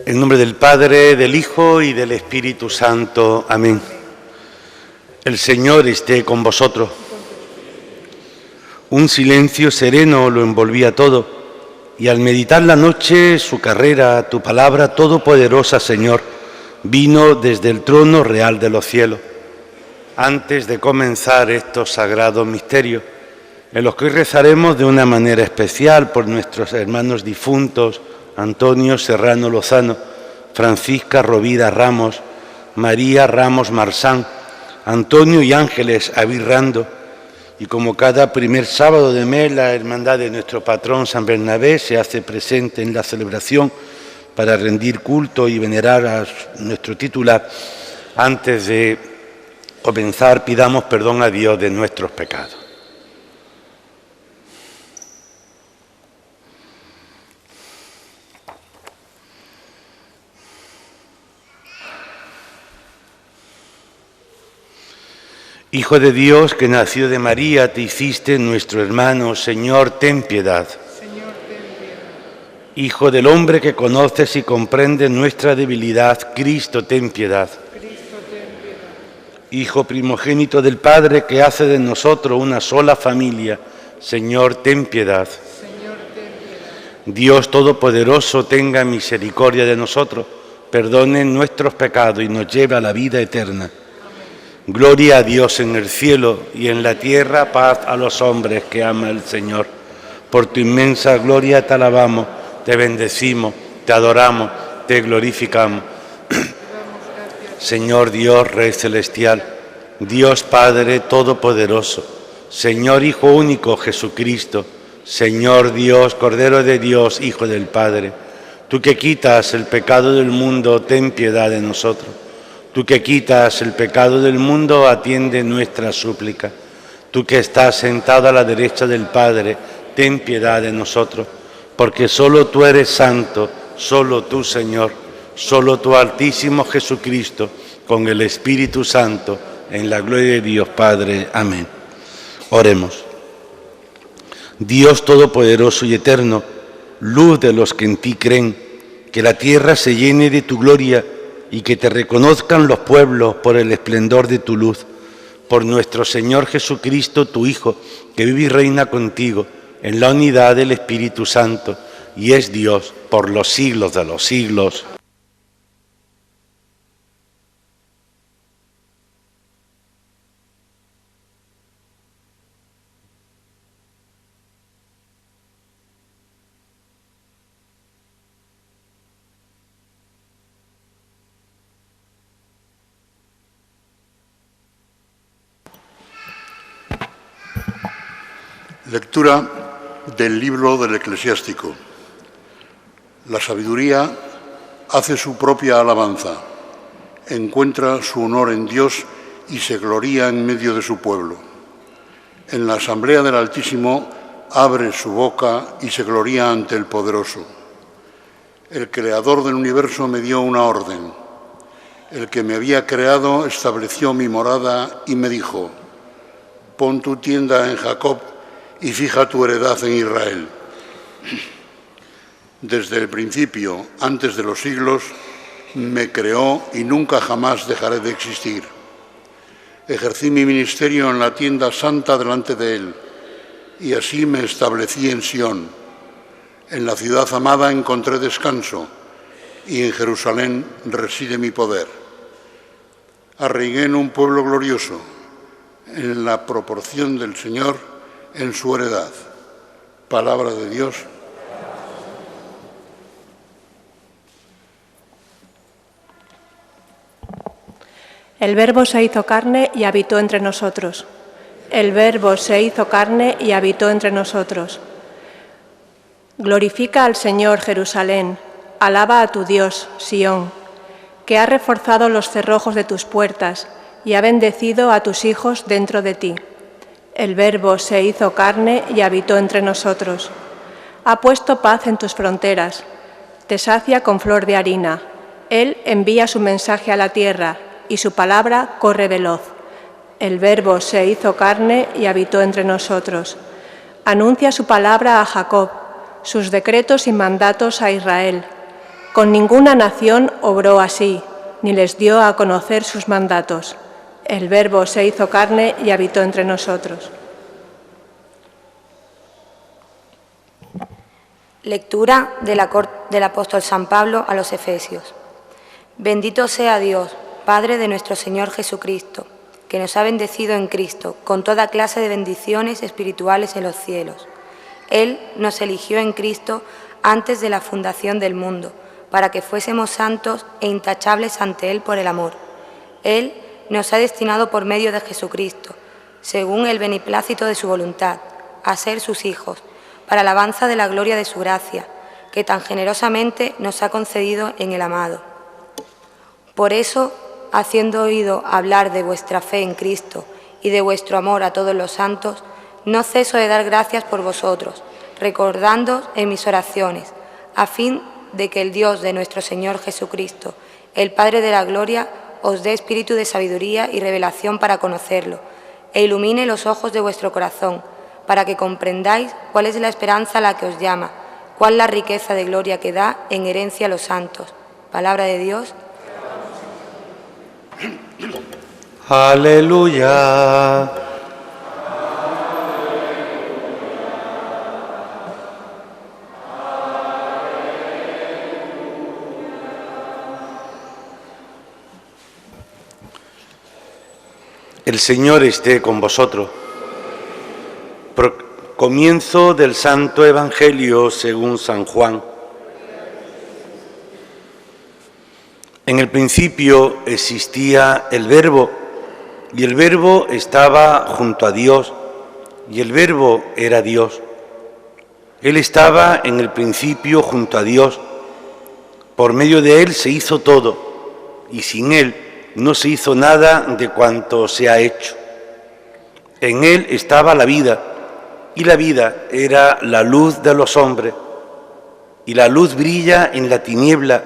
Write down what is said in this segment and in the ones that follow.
En nombre del Padre, del Hijo y del Espíritu Santo. Amén. El Señor esté con vosotros. Un silencio sereno lo envolvía todo, y al meditar la noche su carrera, tu palabra todopoderosa, Señor, vino desde el trono real de los cielos. Antes de comenzar estos sagrados misterios, en los que hoy rezaremos de una manera especial por nuestros hermanos difuntos, Antonio Serrano Lozano, Francisca Rovira Ramos, María Ramos Marsán, Antonio y Ángeles Avirrando, y como cada primer sábado de mes la hermandad de nuestro patrón San Bernabé se hace presente en la celebración para rendir culto y venerar a nuestro titular. Antes de comenzar, pidamos perdón a Dios de nuestros pecados. Hijo de Dios, que nació de María, te hiciste nuestro hermano. Señor, ten piedad. Señor, ten piedad. Hijo del hombre que conoces y comprendes nuestra debilidad, Cristo, ten piedad. Cristo, ten piedad. Hijo primogénito del Padre, que hace de nosotros una sola familia, Señor, ten piedad. Señor, ten piedad. Dios Todopoderoso, tenga misericordia de nosotros, perdone nuestros pecados y nos lleve a la vida eterna. Gloria a Dios en el cielo y en la tierra paz a los hombres que ama el Señor. Por tu inmensa gloria te alabamos, te bendecimos, te adoramos, te glorificamos. Señor Dios, Rey Celestial, Dios Padre Todopoderoso, Señor Hijo único Jesucristo, Señor Dios, Cordero de Dios, Hijo del Padre, tú que quitas el pecado del mundo, ten piedad de nosotros. Tú que quitas el pecado del mundo, atiende nuestra súplica. Tú que estás sentado a la derecha del Padre, ten piedad de nosotros, porque solo tú eres santo, solo tú, Señor, solo tú, Altísimo Jesucristo, con el Espíritu Santo, en la gloria de Dios Padre. Amén. Oremos. Dios Todopoderoso y Eterno, luz de los que en ti creen, que la tierra se llene de tu gloria y que te reconozcan los pueblos por el esplendor de tu luz, por nuestro Señor Jesucristo, tu Hijo, que vive y reina contigo en la unidad del Espíritu Santo, y es Dios por los siglos de los siglos. Lectura del libro del Eclesiástico. La sabiduría hace su propia alabanza, encuentra su honor en Dios y se gloría en medio de su pueblo. En la asamblea del Altísimo abre su boca y se gloría ante el Poderoso. El Creador del universo me dio una orden. El que me había creado estableció mi morada y me dijo: pon tu tienda en Jacob y fija tu heredad en Israel. Desde el principio, antes de los siglos, me creó y nunca jamás dejaré de existir. Ejercí mi ministerio en la tienda santa delante de él, y así me establecí en Sión. En la ciudad amada encontré descanso, y en Jerusalén reside mi poder. Arraigué en un pueblo glorioso, en la proporción del Señor, en su heredad. Palabra de Dios. El Verbo se hizo carne y habitó entre nosotros. El Verbo se hizo carne y habitó entre nosotros. Glorifica al Señor, Jerusalén. Alaba a tu Dios, Sión, que ha reforzado los cerrojos de tus puertas y ha bendecido a tus hijos dentro de ti. El Verbo se hizo carne y habitó entre nosotros. Ha puesto paz en tus fronteras. Te sacia con flor de harina. Él envía su mensaje a la tierra y su palabra corre veloz. El Verbo se hizo carne y habitó entre nosotros. Anuncia su palabra a Jacob, sus decretos y mandatos a Israel. con ninguna nación obró así, ni les dio a conocer sus mandatos. El Verbo se hizo carne y habitó entre nosotros. Lectura del apóstol San Pablo a los Efesios. Bendito sea Dios, Padre de nuestro Señor Jesucristo, que nos ha bendecido en Cristo con toda clase de bendiciones espirituales en los cielos. Él nos eligió en Cristo antes de la fundación del mundo, para que fuésemos santos e intachables ante Él por el amor. Él nos ha destinado por medio de Jesucristo, según el beneplácito de su voluntad, a ser sus hijos, para alabanza de la gloria de su gracia, que tan generosamente nos ha concedido en el amado. Por eso, haciendo oído hablar de vuestra fe en Cristo y de vuestro amor a todos los santos, no ceso de dar gracias por vosotros, recordándoos en mis oraciones, a fin de que el Dios de nuestro Señor Jesucristo, el Padre de la gloria, os dé espíritu de sabiduría y revelación para conocerlo, e ilumine los ojos de vuestro corazón, para que comprendáis cuál es la esperanza a la que os llama, cuál la riqueza de gloria que da en herencia a los santos. Palabra de Dios. Aleluya. El Señor esté con vosotros. Comienzo del Santo Evangelio según San Juan. En el principio existía el Verbo, y el Verbo estaba junto a Dios, y el Verbo era Dios. Él estaba en el principio junto a Dios. Por medio de Él se hizo todo, y sin Él no se hizo nada de cuanto se ha hecho. En Él estaba la vida, y la vida era la luz de los hombres. Y la luz brilla en la tiniebla,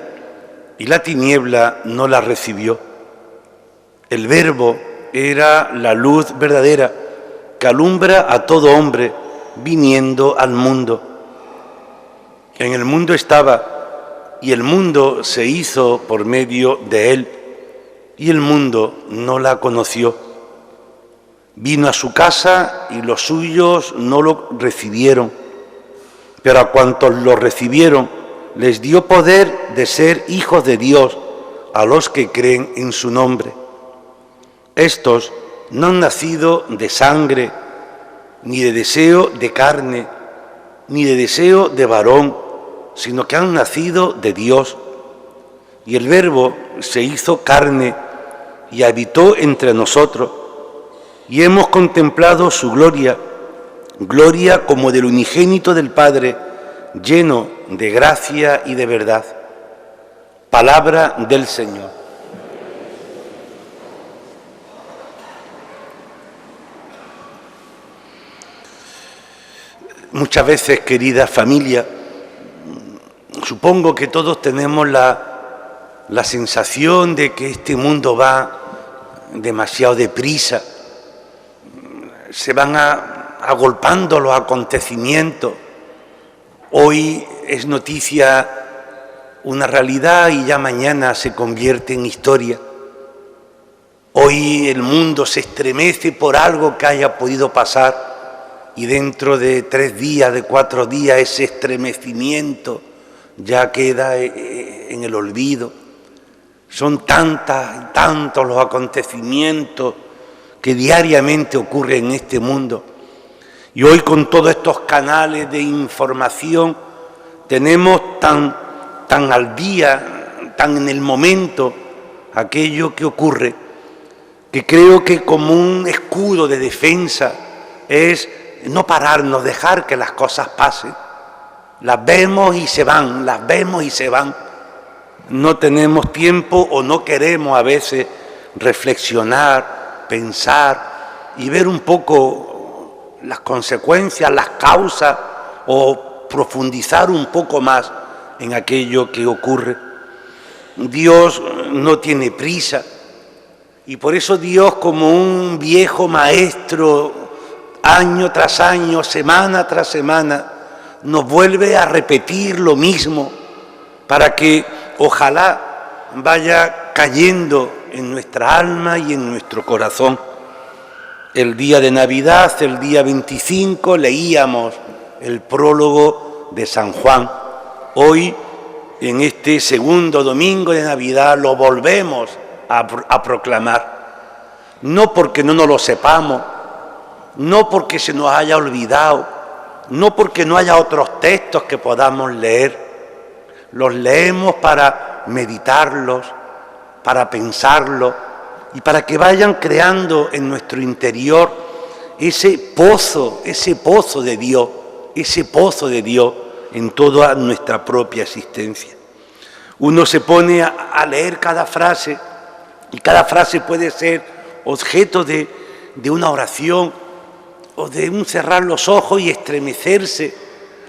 y la tiniebla no la recibió. El Verbo era la luz verdadera que alumbra a todo hombre viniendo al mundo. En el mundo estaba, y el mundo se hizo por medio de Él, y el mundo no la conoció. Vino a su casa y los suyos no lo recibieron, pero a cuantos lo recibieron les dio poder de ser hijos de Dios a los que creen en su nombre. Estos no han nacido de sangre, ni de deseo de carne, ni de deseo de varón, sino que han nacido de Dios. Y el Verbo se hizo carne y habitó entre nosotros, y hemos contemplado su gloria, gloria como del unigénito del Padre, lleno de gracia y de verdad. Palabra del Señor. Muchas veces, querida familia, supongo que todos tenemos la sensación de que este mundo va demasiado deprisa. Se van agolpando los acontecimientos. Hoy es noticia una realidad y ya mañana se convierte en historia. Hoy el mundo se estremece por algo que haya podido pasar y dentro de 3 días, de 4 días, ese estremecimiento ya queda en el olvido. Son tantos los acontecimientos que diariamente ocurren en este mundo. Y hoy con todos estos canales de información tenemos tan al día, tan en el momento aquello que ocurre, que creo que como un escudo de defensa es no pararnos, dejar que las cosas pasen. Las vemos y se van, las vemos y se van. No tenemos tiempo o no queremos a veces reflexionar, pensar y ver un poco las consecuencias, las causas o profundizar un poco más en aquello que ocurre. Dios no tiene prisa y por eso Dios, como un viejo maestro, año tras año, semana tras semana, nos vuelve a repetir lo mismo para que ojalá vaya cayendo en nuestra alma y en nuestro corazón. El día de Navidad, el día 25, leíamos el prólogo de San Juan. Hoy, en este segundo domingo de Navidad, lo volvemos a proclamar. No porque no nos lo sepamos, no porque se nos haya olvidado, no porque no haya otros textos que podamos leer. Los leemos para meditarlos, para pensarlos y para que vayan creando en nuestro interior ese pozo de Dios, en toda nuestra propia existencia. Uno se pone a leer cada frase y cada frase puede ser objeto de una oración o de un cerrar los ojos y estremecerse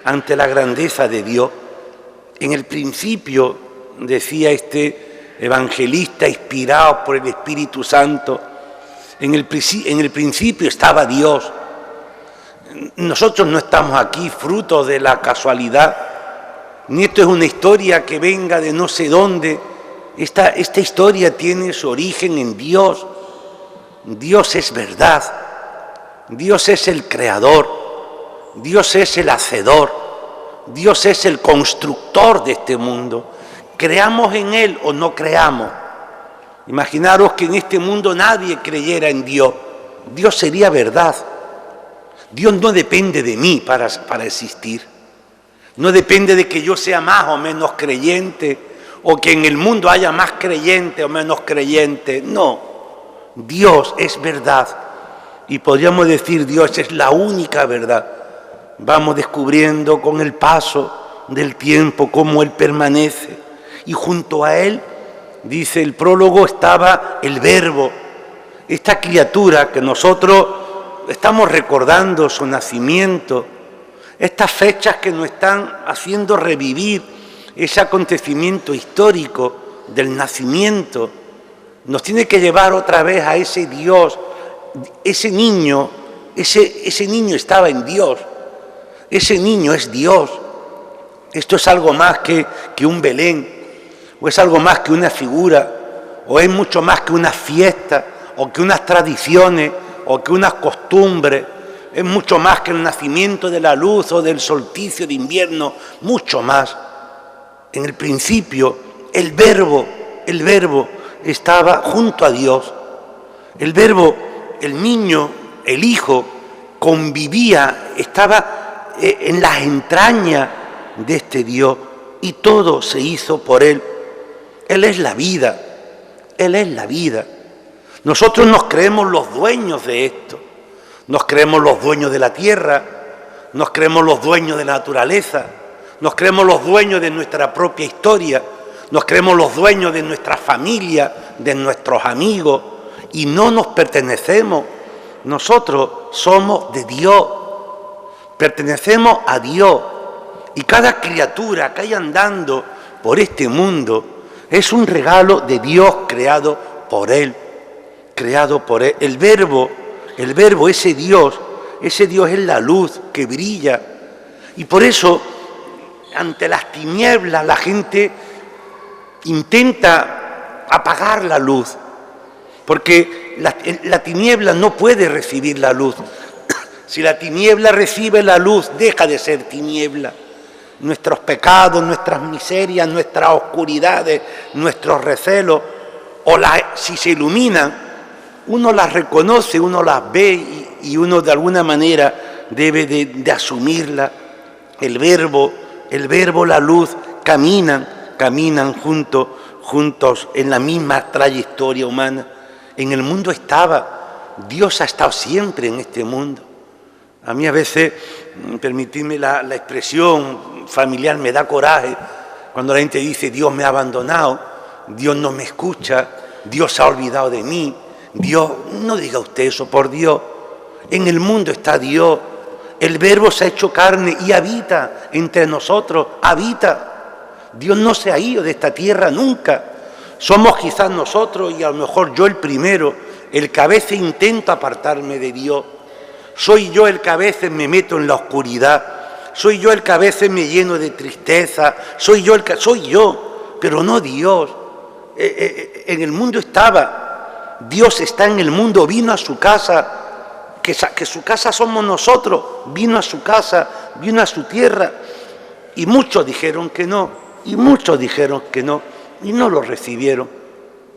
ante la grandeza de Dios. En el principio, decía este evangelista inspirado por el Espíritu Santo, en el principio estaba Dios. Nosotros no estamos aquí fruto de la casualidad, ni esto es una historia que venga de no sé dónde. Esta historia tiene su origen en Dios. Dios es verdad, Dios es el creador, Dios es el hacedor, Dios es el constructor de este mundo. Creamos en Él o no creamos. Imaginaros que en este mundo nadie creyera en Dios. Dios sería verdad. Dios no depende de mí para existir. No depende de que yo sea más o menos creyente o que en el mundo haya más creyente o menos creyente. No, Dios es verdad. Y podríamos decir, Dios es la única verdad. Vamos descubriendo con el paso del tiempo cómo Él permanece. Y junto a Él, dice el prólogo, estaba el Verbo, esta criatura que nosotros estamos recordando su nacimiento, estas fechas que nos están haciendo revivir ese acontecimio histórico del nacimiento, nos tiene que llevar otra vez a ese Dios, ese niño estaba en Dios, ese niño es Dios. Esto es algo más que un Belén, o es algo más que una figura, o es mucho más que una fiesta, o que unas tradiciones, o que unas costumbres, es mucho más que el nacimiento de la luz o del solsticio de invierno, mucho más. En el principio, el verbo estaba junto a Dios. El verbo, el niño, el hijo, convivía, estaba en las entrañas de este Dios y todo se hizo por Él. Él es la vida, Él es la vida. Nosotros nos creemos los dueños de esto, nos creemos los dueños de la tierra, nos creemos los dueños de la naturaleza, nos creemos los dueños de nuestra propia historia, nos creemos los dueños de nuestra familia, de nuestros amigos, y no nos pertenecemos. Nosotros somos de Dios, pertenecemos a Dios, y cada criatura que hay andando por este mundo es un regalo de Dios creado por Él. El verbo, ese Dios es la luz que brilla. Y por eso, ante las tinieblas, la gente intenta apagar la luz, porque la tiniebla no puede recibir la luz. Si la tiniebla recibe la luz, deja de ser tiniebla. Nuestros pecados, nuestras miserias, nuestras oscuridades, nuestros recelos, si se iluminan, uno las reconoce, uno las ve y uno de alguna manera debe de asumirla. El verbo, la luz, caminan juntos en la misma trayectoria humana. En el mundo Dios ha estado siempre en este mundo. A mí a veces, permitidme la expresión familiar, me da coraje cuando la gente dice Dios me ha abandonado, Dios no me escucha, Dios se ha olvidado de mí. Dios, no diga usted eso, por Dios. En el mundo está Dios. El Verbo se ha hecho carne y habita entre nosotros, habita. Dios no se ha ido de esta tierra nunca. Somos quizás nosotros, y a lo mejor yo el primero, el que a veces intento apartarme de Dios. Soy yo el que a veces me meto en la oscuridad. Soy yo el que a veces me lleno de tristeza. Soy yo. pero no Dios. En el mundo estaba, Dios está en el mundo, vino a su casa, que su casa somos nosotros, vino a su casa, vino a su tierra, y muchos dijeron que no, y muchos dijeron que no, y no lo recibieron.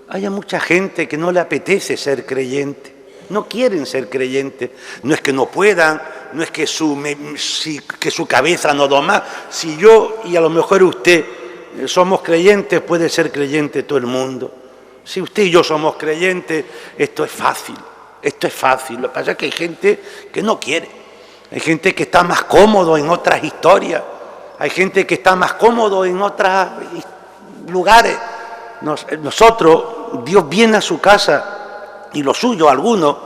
Hay mucha gente que no le apetece ser creyente, no quieren ser creyentes, no es que no puedan, no es que su cabeza no doma. Si yo y a lo mejor usted somos creyentes, puede ser creyente todo el mundo. Si usted y yo somos creyentes, esto es fácil, esto es fácil. Lo que pasa es que hay gente que no quiere, hay gente que está más cómodo en otras historias, hay gente que está más cómodo en otros lugares. Nosotros, Dios viene a su casa y lo suyo, algunos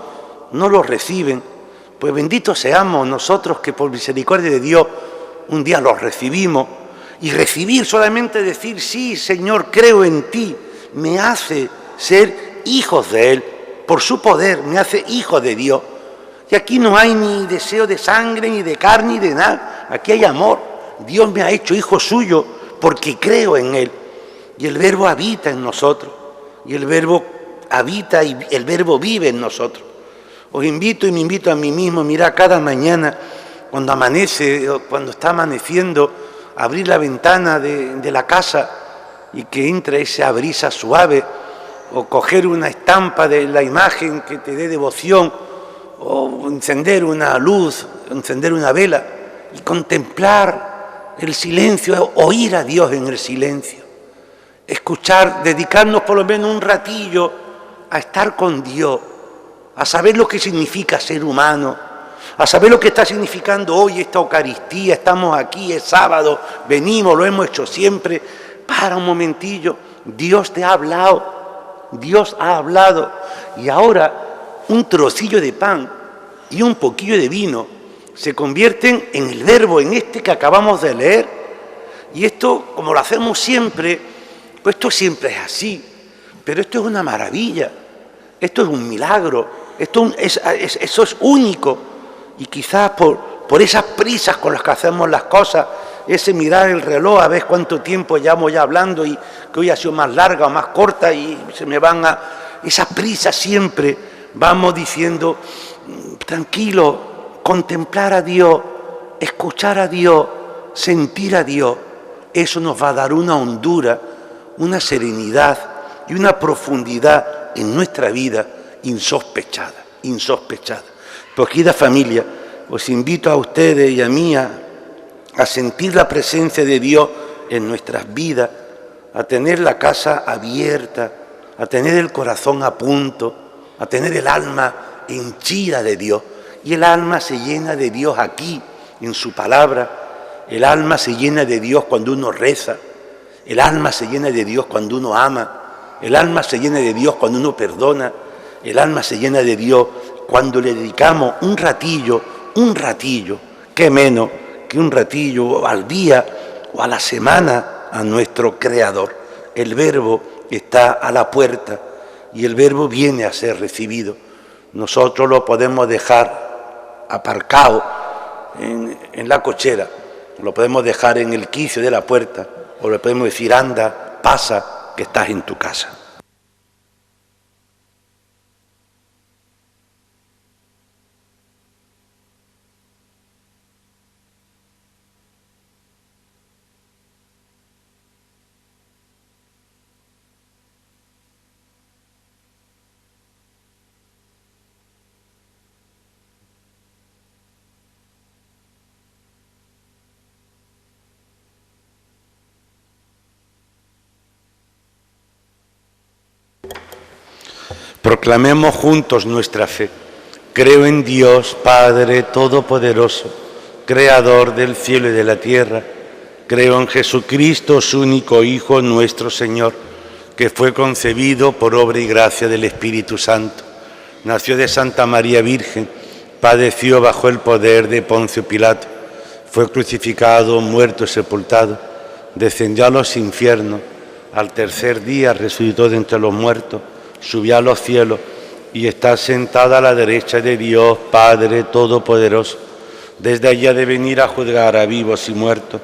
no lo reciben. Pues benditos seamos nosotros que por misericordia de Dios un día los recibimos. Y recibir, solamente decir, sí, Señor, creo en ti, me hace ser hijos de Él. Por su poder me hace hijo de Dios. Y aquí no hay ni deseo de sangre, ni de carne, ni de nada. Aquí hay amor. Dios me ha hecho hijo suyo porque creo en Él. Y el Verbo habita en nosotros. Y el Verbo habita y el Verbo vive en nosotros. Os invito y me invito a mí mismo, mirad, cada mañana, cuando amanece, cuando está amaneciendo, abrir la ventana de la casa y que entre esa brisa suave, o coger una estampa de la imagen que te dé devoción, o encender una luz, encender una vela y contemplar el silencio, oír a Dios en el silencio, escuchar, dedicarnos por lo menos un ratillo a estar con Dios, a saber lo que significa ser humano, a saber lo que está significando hoy esta Eucaristía. Estamos aquí, es sábado, venimos, lo hemos hecho siempre. Para un momentillo, Dios te ha hablado, Dios ha hablado, y ahora un trocillo de pan y un poquillo de vino se convierten en el Verbo, en este que acabamos de leer. Y esto, como lo hacemos siempre, pues esto siempre es así, pero esto es una maravilla, esto es un milagro, eso es único. Y quizás por esas prisas con las que hacemos las cosas, ese mirar el reloj a ver cuánto tiempo llevamos ya hablando y que hoy ha sido más larga o más corta y se me van a... Esas prisas siempre vamos diciendo, tranquilo, contemplar a Dios, escuchar a Dios, sentir a Dios. Eso nos va a dar una hondura, una serenidad y una profundidad en nuestra vida insospechada. Pues, querida familia, os invito a ustedes y a mí a sentir la presencia de Dios en nuestras vidas, a tener la casa abierta, a tener el corazón a punto, a tener el alma henchida de Dios. Y el alma se llena de Dios aquí, en su palabra. El alma se llena de Dios cuando uno reza. El alma se llena de Dios cuando uno ama. El alma se llena de Dios cuando uno perdona. El alma se llena de Dios cuando le dedicamos un ratillo, qué menos que un ratillo al día o a la semana a nuestro Creador. El Verbo está a la puerta y el Verbo viene a ser recibido. Nosotros lo podemos dejar aparcado en la cochera, lo podemos dejar en el quicio de la puerta, o le podemos decir, anda, pasa, que estás en tu casa. Proclamemos juntos nuestra fe. Creo en Dios, Padre Todopoderoso, Creador del cielo y de la tierra. Creo en Jesucristo, su único Hijo, nuestro Señor, que fue concebido por obra y gracia del Espíritu Santo. Nació de Santa María Virgen, padeció bajo el poder de Poncio Pilato, fue crucificado, muerto y sepultado, descendió a los infiernos, al tercer día resucitó de entre los muertos, subió a los cielos y está sentada a la derecha de Dios, Padre Todopoderoso. Desde allí ha de venir a juzgar a vivos y muertos.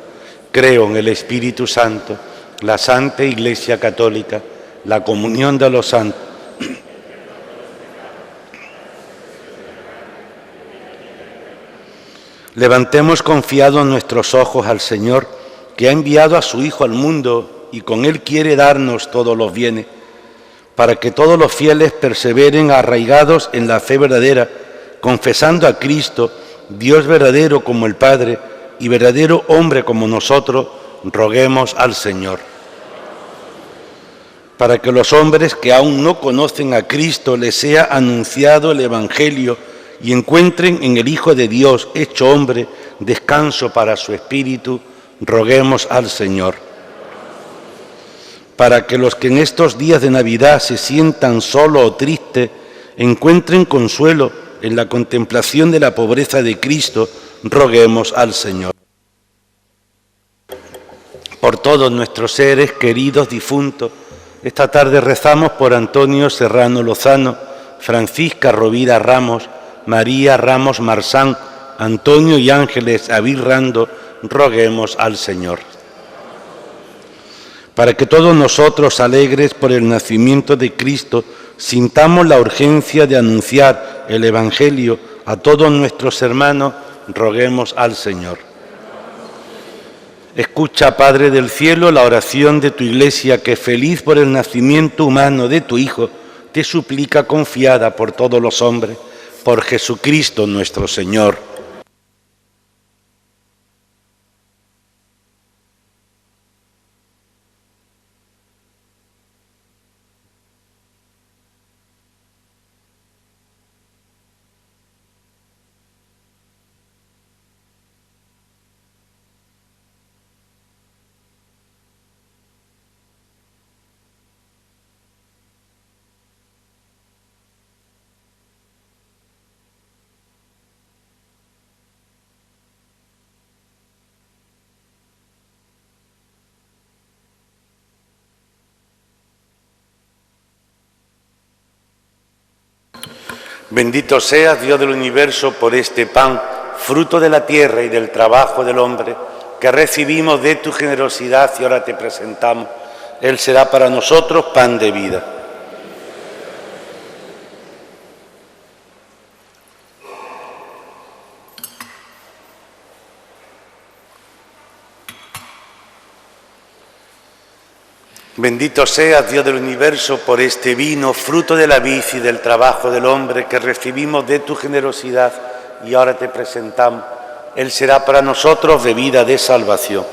Creo en el Espíritu Santo, la Santa Iglesia Católica, la comunión de los santos. Levantemos confiados nuestros ojos al Señor, que ha enviado a su Hijo al mundo y con Él quiere darnos todos los bienes, para que todos los fieles perseveren arraigados en la fe verdadera, confesando a Cristo, Dios verdadero como el Padre y verdadero hombre como nosotros, roguemos al Señor. Para que los hombres que aún no conocen a Cristo les sea anunciado el Evangelio y encuentren en el Hijo de Dios hecho hombre descanso para su espíritu, roguemos al Señor. Para que los que en estos días de Navidad se sientan solos o tristes, encuentren consuelo en la contemplación de la pobreza de Cristo, roguemos al Señor. Por todos nuestros seres queridos difuntos, esta tarde rezamos por Antonio Serrano Lozano, Francisca Rovira Ramos, María Ramos Marsán, Antonio y Ángeles Avirrando, roguemos al Señor. Para que todos nosotros, alegres por el nacimiento de Cristo, sintamos la urgencia de anunciar el Evangelio a todos nuestros hermanos, roguemos al Señor. Escucha, Padre del cielo, la oración de tu Iglesia, que feliz por el nacimiento humano de tu Hijo, te suplica confiada por todos los hombres, por Jesucristo nuestro Señor. Bendito seas, Dios del universo, por este pan, fruto de la tierra y del trabajo del hombre, que recibimos de tu generosidad y ahora te presentamos. Él será para nosotros pan de vida. Bendito seas, Dios del universo, por este vino, fruto de la vid y del trabajo del hombre, que recibimos de tu generosidad y ahora te presentamos. Él será para nosotros bebida de salvación.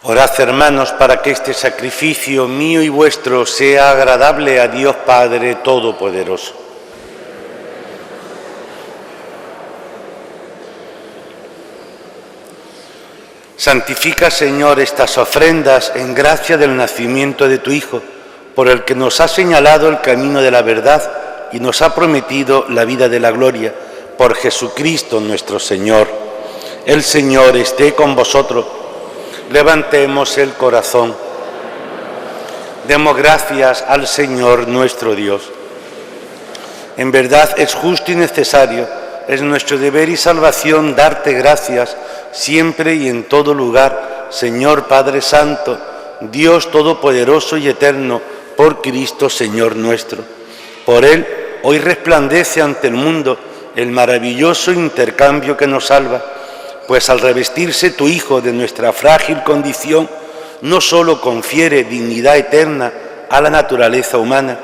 Orad, hermanos, para que este sacrificio mío y vuestro sea agradable a Dios Padre Todopoderoso. Santifica, Señor, estas ofrendas en gracia del nacimiento de tu Hijo, por el que nos ha señalado el camino de la verdad y nos ha prometido la vida de la gloria, por Jesucristo nuestro Señor. El Señor esté con vosotros. Levantemos el corazón. Demos gracias al Señor nuestro Dios. En verdad es justo y necesario, es nuestro deber y salvación darte gracias siempre y en todo lugar, Señor Padre Santo, Dios Todopoderoso y Eterno, por Cristo Señor nuestro. Por Él hoy resplandece ante el mundo el maravilloso intercambio que nos salva, pues al revestirse tu Hijo de nuestra frágil condición, no solo confiere dignidad eterna a la naturaleza humana,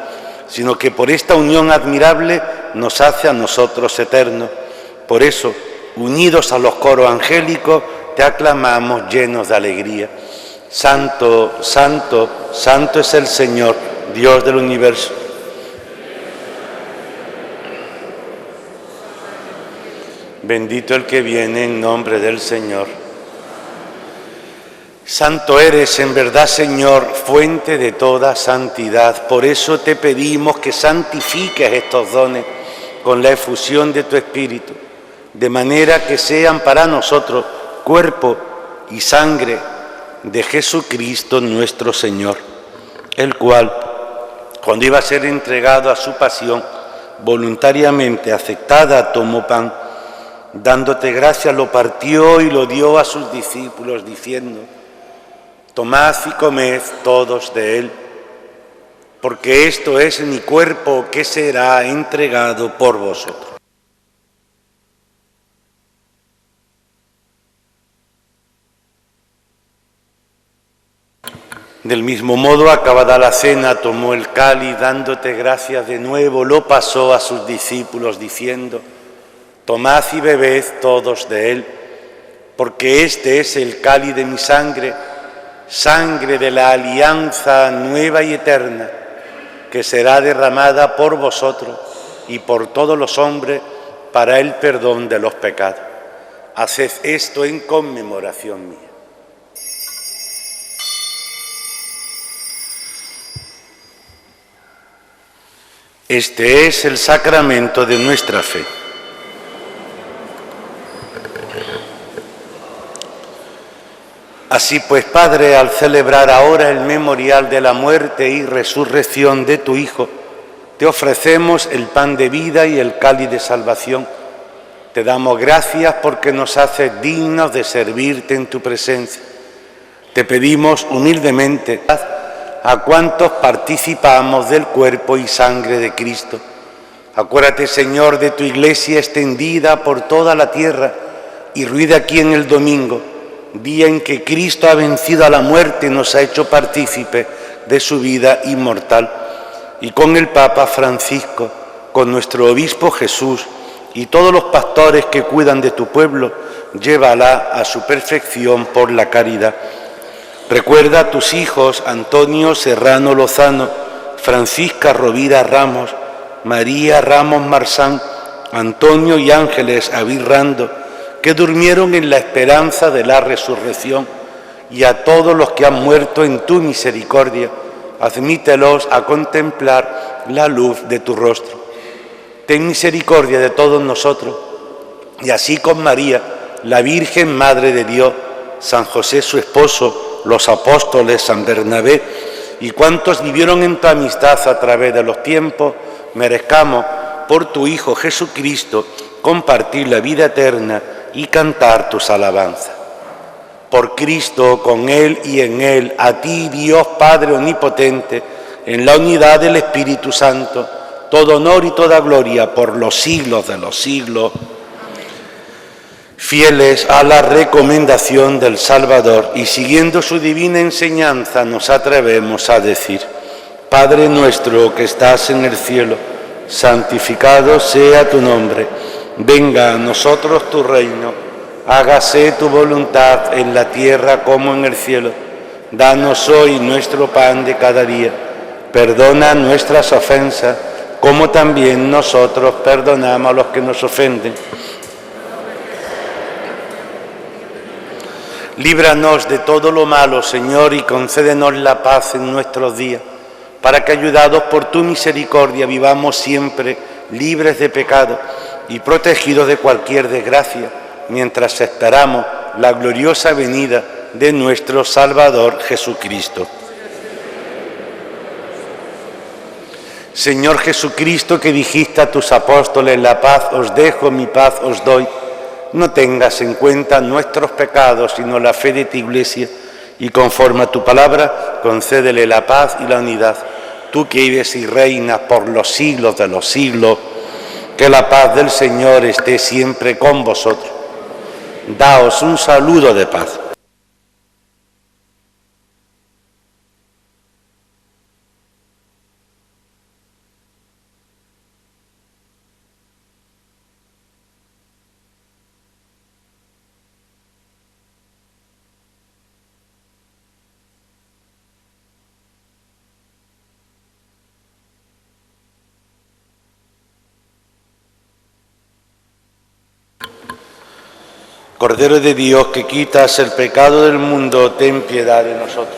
sino que por esta unión admirable nos hace a nosotros eternos. Por eso, unidos a los coros angélicos, te aclamamos llenos de alegría. Santo, santo, santo es el Señor, Dios del universo. Bendito el que viene en nombre del Señor. Santo eres en verdad, Señor, fuente de toda santidad. Por eso te pedimos que santifiques estos dones con la efusión de tu Espíritu, de manera que sean para nosotros cuerpo y sangre de Jesucristo nuestro Señor, el cual, cuando iba a ser entregado a su pasión, voluntariamente aceptada, tomó pan, dándote gracias, lo partió y lo dio a sus discípulos, diciendo: tomad y comed todos de él, porque esto es mi cuerpo que será entregado por vosotros. Del mismo modo, acabada la cena, tomó el cáliz, dándote gracias de nuevo, lo pasó a sus discípulos, diciendo: tomad y bebed todos de él, porque este es el cáliz de mi sangre, sangre de la alianza nueva y eterna, que será derramada por vosotros y por todos los hombres para el perdón de los pecados. Haced esto en conmemoración mía. Este es el sacramento de nuestra fe. Así pues, Padre, al celebrar ahora el memorial de la muerte y resurrección de tu Hijo, te ofrecemos el pan de vida y el cáliz de salvación. Te damos gracias porque nos haces dignos de servirte en tu presencia. Te pedimos humildemente a cuantos participamos del cuerpo y sangre de Cristo. Acuérdate, Señor, de tu Iglesia extendida por toda la tierra y ruida aquí en el domingo, día en que Cristo ha vencido a la muerte y nos ha hecho partícipe de su vida inmortal. Y con el Papa Francisco, con nuestro Obispo Jesús y todos los pastores que cuidan de tu pueblo, llévala a su perfección por la caridad. Recuerda a tus hijos Antonio Serrano Lozano, Francisca Rovira Ramos, María Ramos Marzán, Antonio y Ángeles Avirrando, que durmieron en la esperanza de la resurrección, y a todos los que han muerto en tu misericordia, admítelos a contemplar la luz de tu rostro. Ten misericordia de todos nosotros, y así con María, la Virgen Madre de Dios, San José su esposo, los apóstoles, San Bernabé y cuantos vivieron en tu amistad a través de los tiempos, merezcamos por tu Hijo Jesucristo compartir la vida eterna y cantar tus alabanzas. Por Cristo, con Él y en Él, a ti, Dios Padre Omnipotente, en la unidad del Espíritu Santo, todo honor y toda gloria por los siglos de los siglos. Fieles a la recomendación del Salvador y siguiendo su divina enseñanza, nos atrevemos a decir: Padre nuestro que estás en el cielo, santificado sea tu nombre. Venga a nosotros tu reino, hágase tu voluntad en la tierra como en el cielo. Danos hoy nuestro pan de cada día. Perdona nuestras ofensas, como también nosotros perdonamos a los que nos ofenden. Líbranos de todo lo malo, Señor, y concédenos la paz en nuestros días, para que, ayudados por tu misericordia, vivamos siempre libres de pecado y protegidos de cualquier desgracia, mientras esperamos la gloriosa venida de nuestro Salvador Jesucristo. Señor Jesucristo, que dijiste a tus apóstoles: la paz os dejo, mi paz os doy, no tengas en cuenta nuestros pecados, sino la fe de tu Iglesia, y conforme a tu palabra, concédele la paz y la unidad. Tú que vives y reinas por los siglos de los siglos, que la paz del Señor esté siempre con vosotros. Daos un saludo de paz. Cordero de Dios, que quitas el pecado del mundo, ten piedad de nosotros.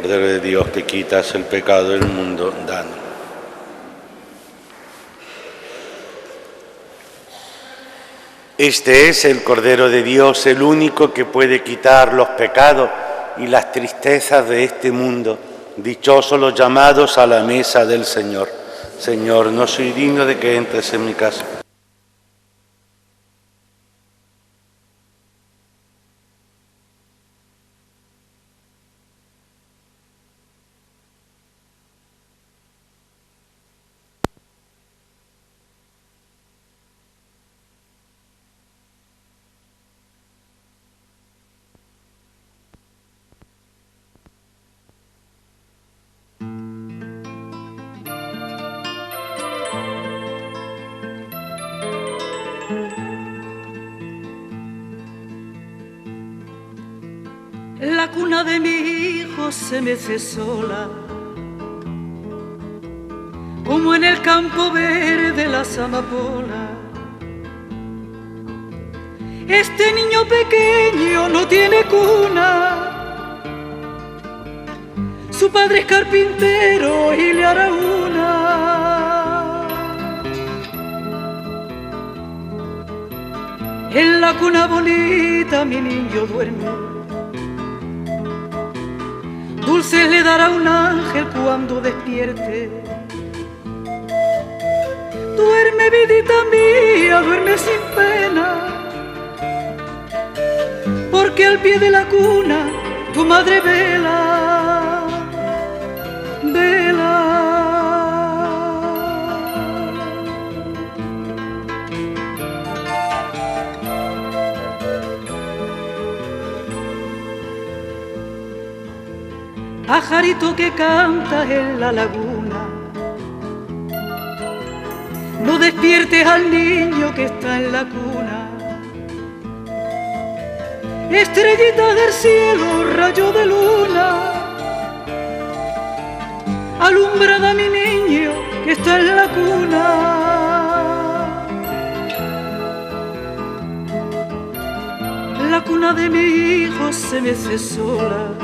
Cordero de Dios que quitas el pecado del mundo, danos. Este es el Cordero de Dios, el único que puede quitar los pecados y las tristezas de este mundo. Dichosos los llamados a la mesa del Señor. Señor, no soy digno de que entres en mi casa. La cuna de mi hijo se mece sola, como en el campo verde las amapolas. Este niño pequeño no tiene cuna, su padre es carpintero y le hará una. En la cuna bonita mi niño duerme, dulces le dará un ángel cuando despierte. Duerme, vidita mía, duerme sin pena, porque al pie de la cuna tu madre vela, vela. Pajarito que canta en la laguna, no despiertes al niño que está en la cuna. Estrellita del cielo, rayo de luna, alumbrada mi niño que está en la cuna. La cuna de mi hijo se mece sola,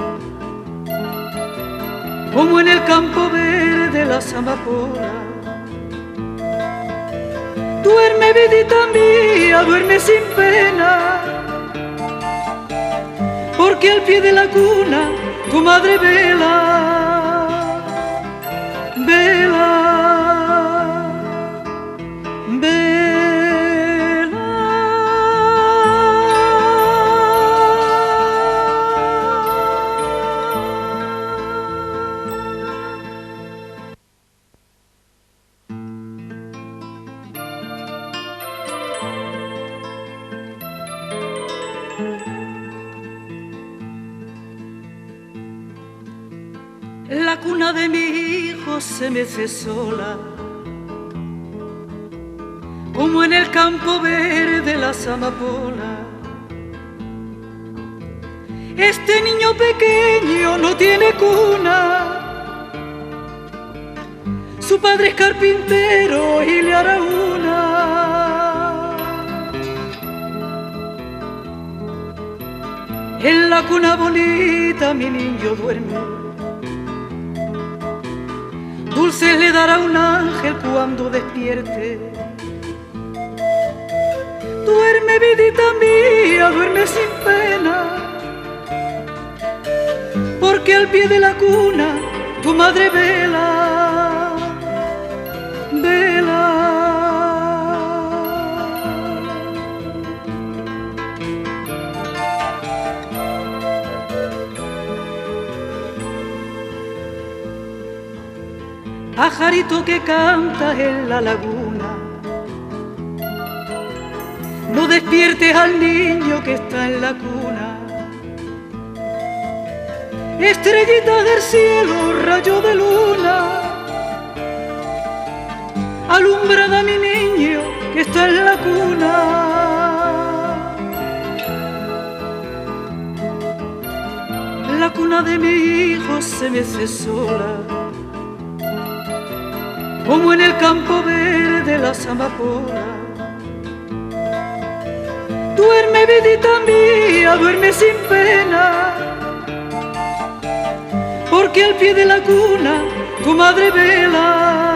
como en el campo verde las amapolas. Duerme, vidita mía, duerme sin pena, porque al pie de la cuna tu madre vela, vela, vela. La cuna de mi hijo se mece sola, como en el campo verde las amapolas. Este niño pequeño no tiene cuna, su padre es carpintero y le hará una. En la cuna bonita mi niño duerme, dulces le dará un ángel cuando despierte. Duerme, vidita mía, duerme sin pena, porque al pie de la cuna tu madre vela, vela. Pajarito que canta en la laguna, no despiertes al niño que está en la cuna. Estrellita del cielo, rayo de luna, alumbrada mi niño que está en la cuna. La cuna de mi hijo se mece sola, como en el campo verde las amapolas. Duerme, vidita mía, duerme sin pena, porque que al pie de la cuna tu madre vela.